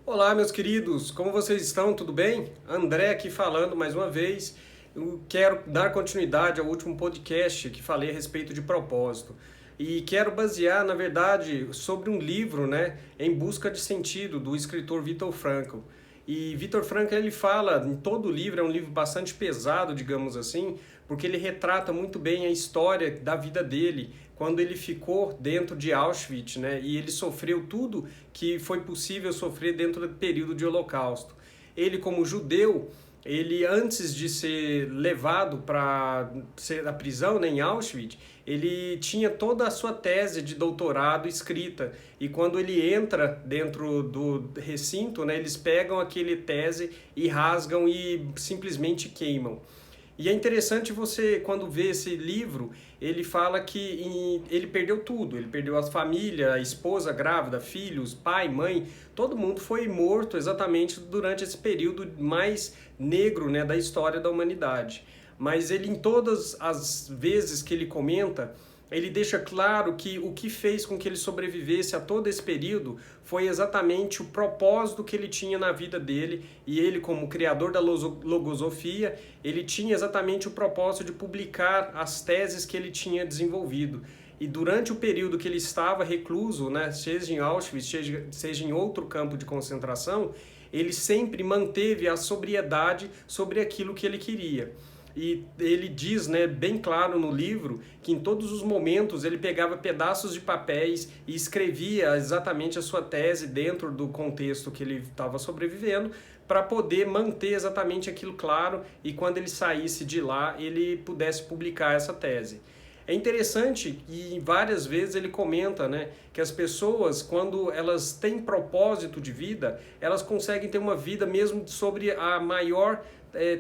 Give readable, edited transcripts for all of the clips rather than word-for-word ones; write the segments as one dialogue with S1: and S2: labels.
S1: Olá, meus queridos, como vocês estão? Tudo bem? André aqui falando mais uma vez. Eu quero dar continuidade ao último podcast que falei a respeito de propósito. E quero basear, na verdade, sobre um livro, Em Busca de Sentido, do escritor Viktor Frankl. E Viktor Frankl, ele fala, em todo o livro, é um livro bastante pesado, digamos assim, porque ele retrata muito bem a história da vida dele, quando ele ficou dentro de Auschwitz, e ele sofreu tudo que foi possível sofrer dentro do período de Holocausto. Ele, como judeu, ele antes de ser levado para a prisão, em Auschwitz, ele tinha toda a sua tese de doutorado escrita. E quando ele entra dentro do recinto, eles pegam aquele tese e rasgam e simplesmente queimam. E é interessante você, quando vê esse livro, ele fala que ele perdeu tudo. Ele perdeu a família, a esposa grávida, filhos, pai, mãe. Todo mundo foi morto exatamente durante esse período mais negro, da história da humanidade. Mas ele, em todas as vezes que ele comenta, ele deixa claro que o que fez com que ele sobrevivesse a todo esse período foi exatamente o propósito que ele tinha na vida dele, e ele, como criador da logosofia, ele tinha exatamente o propósito de publicar as teses que ele tinha desenvolvido. E durante o período que ele estava recluso, seja em Auschwitz, seja em outro campo de concentração, ele sempre manteve a sobriedade sobre aquilo que ele queria. E ele diz, bem claro no livro, que em todos os momentos ele pegava pedaços de papéis e escrevia exatamente a sua tese dentro do contexto que ele estava sobrevivendo, para poder manter exatamente aquilo claro, e quando ele saísse de lá, ele pudesse publicar essa tese. É interessante e várias vezes ele comenta, que as pessoas, quando elas têm propósito de vida, elas conseguem ter uma vida mesmo sobre a maior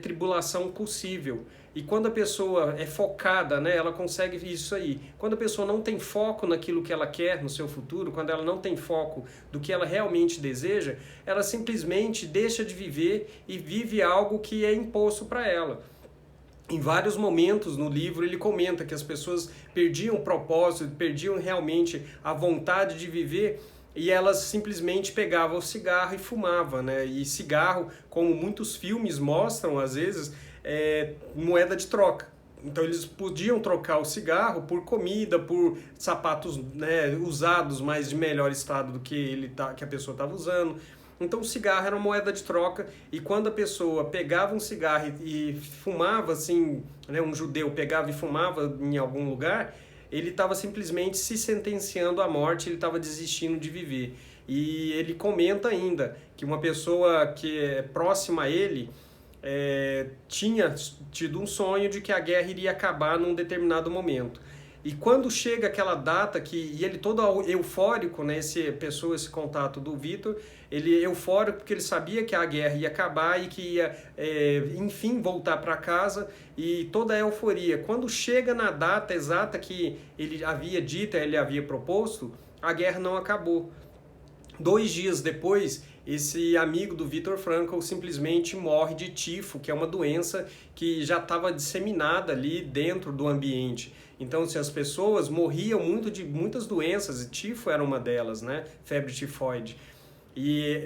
S1: tribulação possível. E quando a pessoa é focada, ela consegue isso aí. Quando a pessoa não tem foco naquilo que ela quer no seu futuro, quando ela não tem foco do que ela realmente deseja, ela simplesmente deixa de viver e vive algo que é imposto para ela. Em vários momentos no livro ele comenta que as pessoas perdiam o propósito, perdiam realmente a vontade de viver, e elas simplesmente pegavam o cigarro e fumavam, E cigarro, como muitos filmes mostram às vezes, é moeda de troca. Então eles podiam trocar o cigarro por comida, por sapatos, usados, mas de melhor estado do que que a pessoa estava usando. Então o cigarro era uma moeda de troca, e quando a pessoa pegava um cigarro e fumava, assim, um judeu pegava e fumava em algum lugar, ele estava simplesmente se sentenciando à morte, ele estava desistindo de viver. E ele comenta ainda que uma pessoa que é próxima a ele tinha tido um sonho de que a guerra iria acabar num determinado momento. E quando chega aquela data e ele todo eufórico, esse contato do Viktor, ele eufórico porque ele sabia que a guerra ia acabar e que ia, enfim, voltar para casa, e toda a euforia. Quando chega na data exata que ele havia dito, ele havia proposto, a guerra não acabou. 2 dias depois, esse amigo do Viktor Frankl simplesmente morre de tifo, que é uma doença que já estava disseminada ali dentro do ambiente. Então, se as pessoas morriam muito de muitas doenças, e tifo era uma delas, Febre tifoide.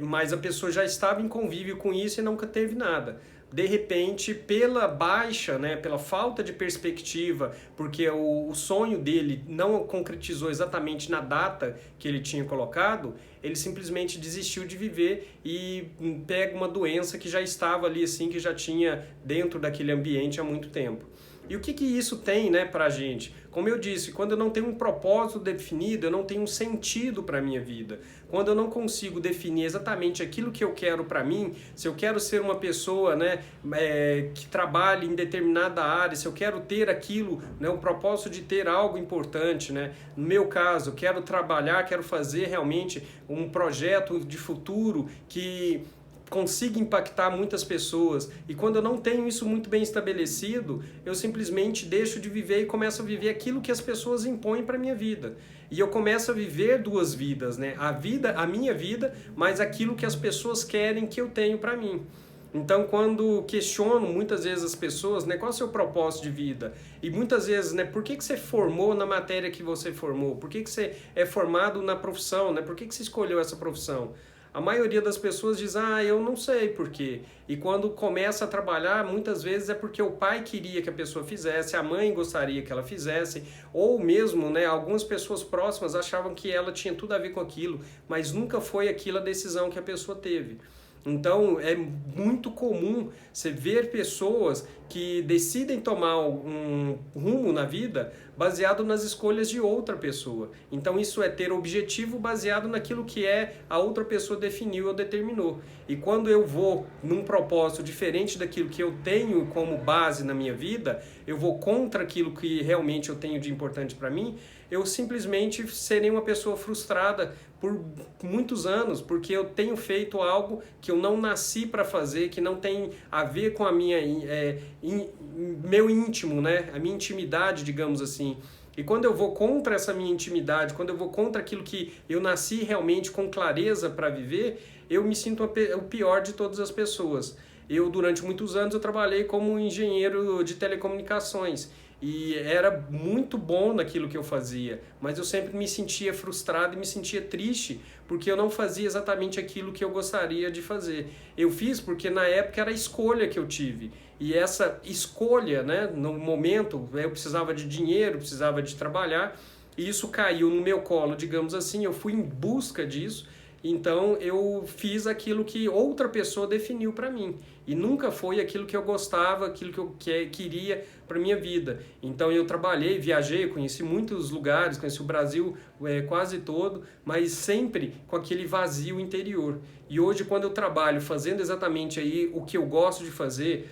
S1: Mas a pessoa já estava em convívio com isso e nunca teve nada. De repente, pela baixa, pela falta de perspectiva, porque o sonho dele não concretizou exatamente na data que ele tinha colocado, ele simplesmente desistiu de viver e pega uma doença que já estava ali, assim, que já tinha dentro daquele ambiente há muito tempo. E o que isso tem, pra gente? Como eu disse, quando eu não tenho um propósito definido, eu não tenho um sentido para a minha vida. Quando eu não consigo definir exatamente aquilo que eu quero para mim, se eu quero ser uma pessoa, que trabalhe em determinada área, se eu quero ter aquilo, o propósito de ter algo importante, No meu caso, eu quero trabalhar, quero fazer realmente um projeto de futuro que consiga impactar muitas pessoas, e quando eu não tenho isso muito bem estabelecido, eu simplesmente deixo de viver e começo a viver aquilo que as pessoas impõem para a minha vida. E eu começo a viver 2 vidas, a minha vida, mas aquilo que as pessoas querem que eu tenho para mim. Então, quando questiono muitas vezes as pessoas, qual é o seu propósito de vida? E muitas vezes, por que você formou na matéria que você formou? Por que você é formado na profissão? Por que você escolheu essa profissão? a maioria das pessoas diz, eu não sei por quê. E quando começa a trabalhar, muitas vezes é porque o pai queria que a pessoa fizesse, a mãe gostaria que ela fizesse, ou mesmo, né, algumas pessoas próximas achavam que ela tinha tudo a ver com aquilo, mas nunca foi aquilo a decisão que a pessoa teve. Então é muito comum você ver pessoas que decidem tomar um rumo na vida baseado nas escolhas de outra pessoa. Então isso é ter objetivo baseado naquilo que a outra pessoa definiu ou determinou. E quando eu vou num propósito diferente daquilo que eu tenho como base na minha vida, eu vou contra aquilo que realmente eu tenho de importante para mim, eu simplesmente serei uma pessoa frustrada por muitos anos, porque eu tenho feito algo que eu não nasci para fazer, que não tem a ver com a minha meu íntimo, né? A minha intimidade, digamos assim. E quando eu vou contra essa minha intimidade, quando eu vou contra aquilo que eu nasci realmente com clareza para viver, eu me sinto o pior de todas as pessoas. Durante muitos anos, eu trabalhei como engenheiro de telecomunicações e era muito bom naquilo que eu fazia, mas eu sempre me sentia frustrado e me sentia triste porque eu não fazia exatamente aquilo que eu gostaria de fazer. Eu fiz porque na época era a escolha que eu tive, e essa escolha, né, no momento eu precisava de dinheiro, precisava de trabalhar, e isso caiu no meu colo, digamos assim, eu fui em busca disso. Então eu fiz aquilo que outra pessoa definiu para mim e nunca foi aquilo que eu gostava, aquilo que eu queria para minha vida. Então eu trabalhei, viajei, conheci muitos lugares, conheci o Brasil quase todo, mas sempre com aquele vazio interior. E hoje, quando eu trabalho fazendo exatamente aí o que eu gosto de fazer,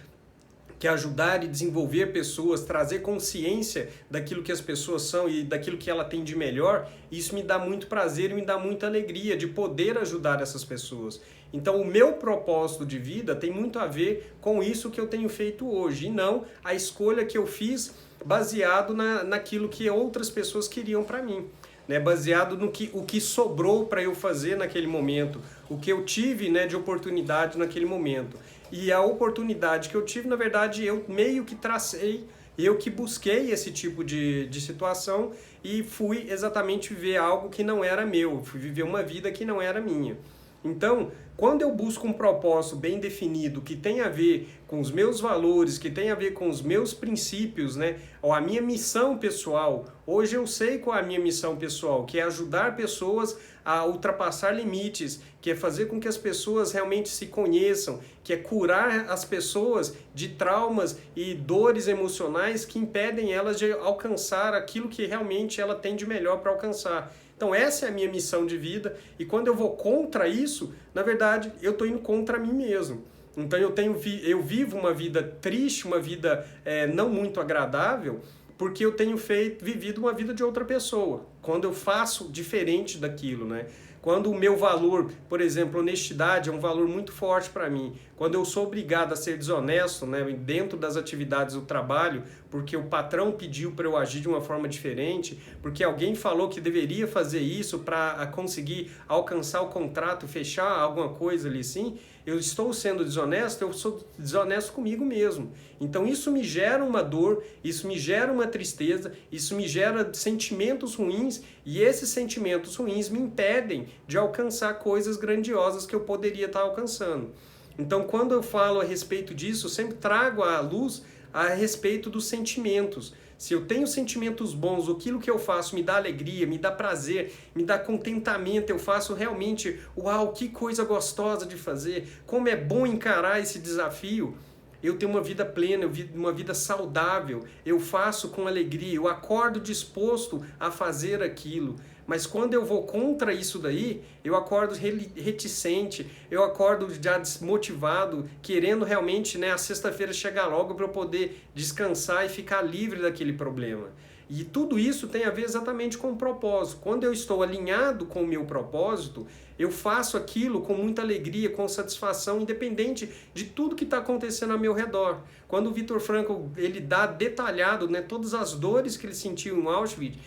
S1: que é ajudar e desenvolver pessoas, trazer consciência daquilo que as pessoas são e daquilo que ela tem de melhor, isso me dá muito prazer e me dá muita alegria de poder ajudar essas pessoas. Então o meu propósito de vida tem muito a ver com isso que eu tenho feito hoje, e não a escolha que eu fiz baseado naquilo que outras pessoas queriam para mim. Né, baseado no o que sobrou para eu fazer naquele momento, o que eu tive, né, de oportunidade naquele momento. E a oportunidade que eu tive, na verdade, eu meio que tracei, eu que busquei esse tipo de situação e fui exatamente viver algo que não era meu, fui viver uma vida que não era minha. Então, quando eu busco um propósito bem definido, que tem a ver com os meus valores, que tem a ver com os meus princípios, né, ou a minha missão pessoal, hoje eu sei qual é a minha missão pessoal, que é ajudar pessoas a ultrapassar limites, que é fazer com que as pessoas realmente se conheçam, que é curar as pessoas de traumas e dores emocionais que impedem elas de alcançar aquilo que realmente ela tem de melhor para alcançar. Então essa é a minha missão de vida, e quando eu vou contra isso, na verdade, eu estou indo contra mim mesmo. Então eu vivo uma vida triste, uma vida não muito agradável, porque eu tenho vivido uma vida de outra pessoa, quando eu faço diferente daquilo, né? Quando o meu valor, por exemplo, honestidade é um valor muito forte para mim. Quando eu sou obrigado a ser desonesto, né, dentro das atividades do trabalho, porque o patrão pediu para eu agir de uma forma diferente, porque alguém falou que deveria fazer isso para conseguir alcançar o contrato, fechar alguma coisa ali assim, eu estou sendo desonesto, eu sou desonesto comigo mesmo. Então isso me gera uma dor, isso me gera uma tristeza, isso me gera sentimentos ruins, e esses sentimentos ruins me impedem de alcançar coisas grandiosas que eu poderia estar alcançando. Então, quando eu falo a respeito disso, eu sempre trago à luz a respeito dos sentimentos. Se eu tenho sentimentos bons, aquilo que eu faço me dá alegria, me dá prazer, me dá contentamento, eu faço realmente, uau, que coisa gostosa de fazer, como é bom encarar esse desafio. Eu tenho uma vida plena, uma vida saudável, eu faço com alegria, eu acordo disposto a fazer aquilo. Mas quando eu vou contra isso daí, eu acordo reticente, eu acordo já desmotivado, querendo realmente, né, a sexta-feira chegar logo para eu poder descansar e ficar livre daquele problema. E tudo isso tem a ver exatamente com o propósito. Quando eu estou alinhado com o meu propósito, eu faço aquilo com muita alegria, com satisfação, independente de tudo que está acontecendo ao meu redor. Quando o Viktor Frankl ele dá detalhado, né, todas as dores que ele sentiu em Auschwitz,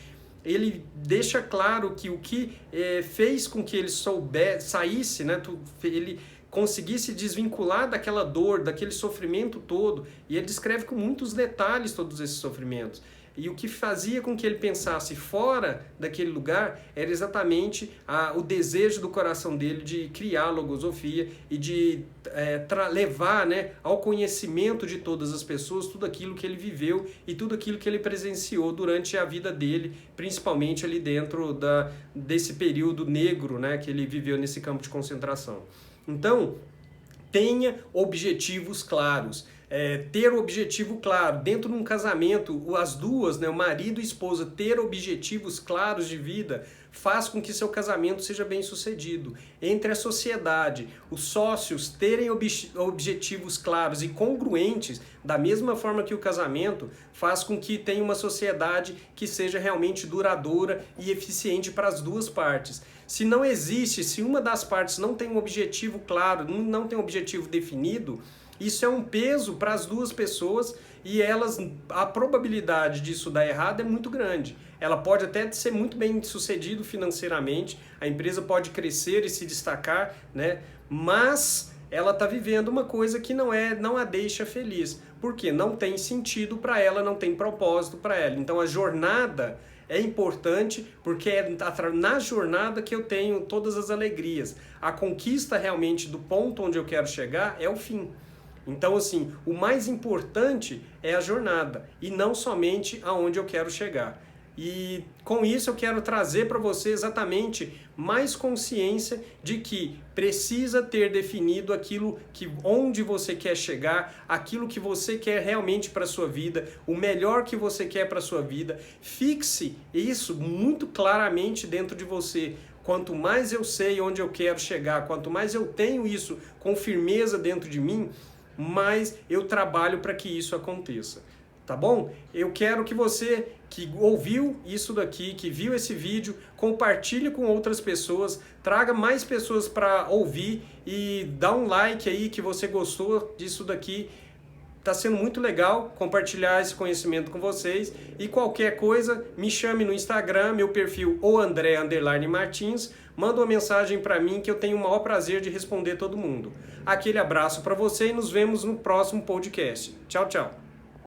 S1: ele deixa claro que o que fez com que ele saísse, né, ele conseguisse desvincular daquela dor, daquele sofrimento todo, e ele descreve com muitos detalhes todos esses sofrimentos. E o que fazia com que ele pensasse fora daquele lugar era exatamente o desejo do coração dele de criar a logosofia e de levar, né, ao conhecimento de todas as pessoas tudo aquilo que ele viveu e tudo aquilo que ele presenciou durante a vida dele, principalmente ali dentro desse período negro, né, que ele viveu nesse campo de concentração. Então, tenha objetivos claros. Ter o objetivo claro, dentro de um casamento, as duas, né, o marido e a esposa, ter objetivos claros de vida, faz com que seu casamento seja bem sucedido. Entre a sociedade, os sócios terem objetivos claros e congruentes, da mesma forma que o casamento, faz com que tenha uma sociedade que seja realmente duradoura e eficiente para as duas partes. Se não existe, se uma das partes não tem um objetivo claro, não tem um objetivo definido, isso é um peso para as duas pessoas e a probabilidade disso dar errado é muito grande. Ela pode até ser muito bem sucedido financeiramente, a empresa pode crescer e se destacar, né? Mas ela está vivendo uma coisa que não a deixa feliz. Por quê? Não tem sentido para ela, não tem propósito para ela. Então a jornada é importante porque é na jornada que eu tenho todas as alegrias. A conquista realmente do ponto onde eu quero chegar é o fim. Então, assim, o mais importante é a jornada e não somente aonde eu quero chegar. E com isso eu quero trazer para você exatamente mais consciência de que precisa ter definido onde você quer chegar, aquilo que você quer realmente para a sua vida, o melhor que você quer para a sua vida. Fixe isso muito claramente dentro de você. Quanto mais eu sei onde eu quero chegar, quanto mais eu tenho isso com firmeza dentro de mim, mais eu trabalho para que isso aconteça. Tá bom? Eu quero que você que ouviu isso daqui, que viu esse vídeo, compartilhe com outras pessoas, traga mais pessoas para ouvir e dá um like aí que você gostou disso daqui. Tá sendo muito legal compartilhar esse conhecimento com vocês e qualquer coisa, me chame no Instagram, meu perfil André_Martins, manda uma mensagem para mim que eu tenho o maior prazer de responder todo mundo. Aquele abraço para você e nos vemos no próximo podcast. Tchau, tchau.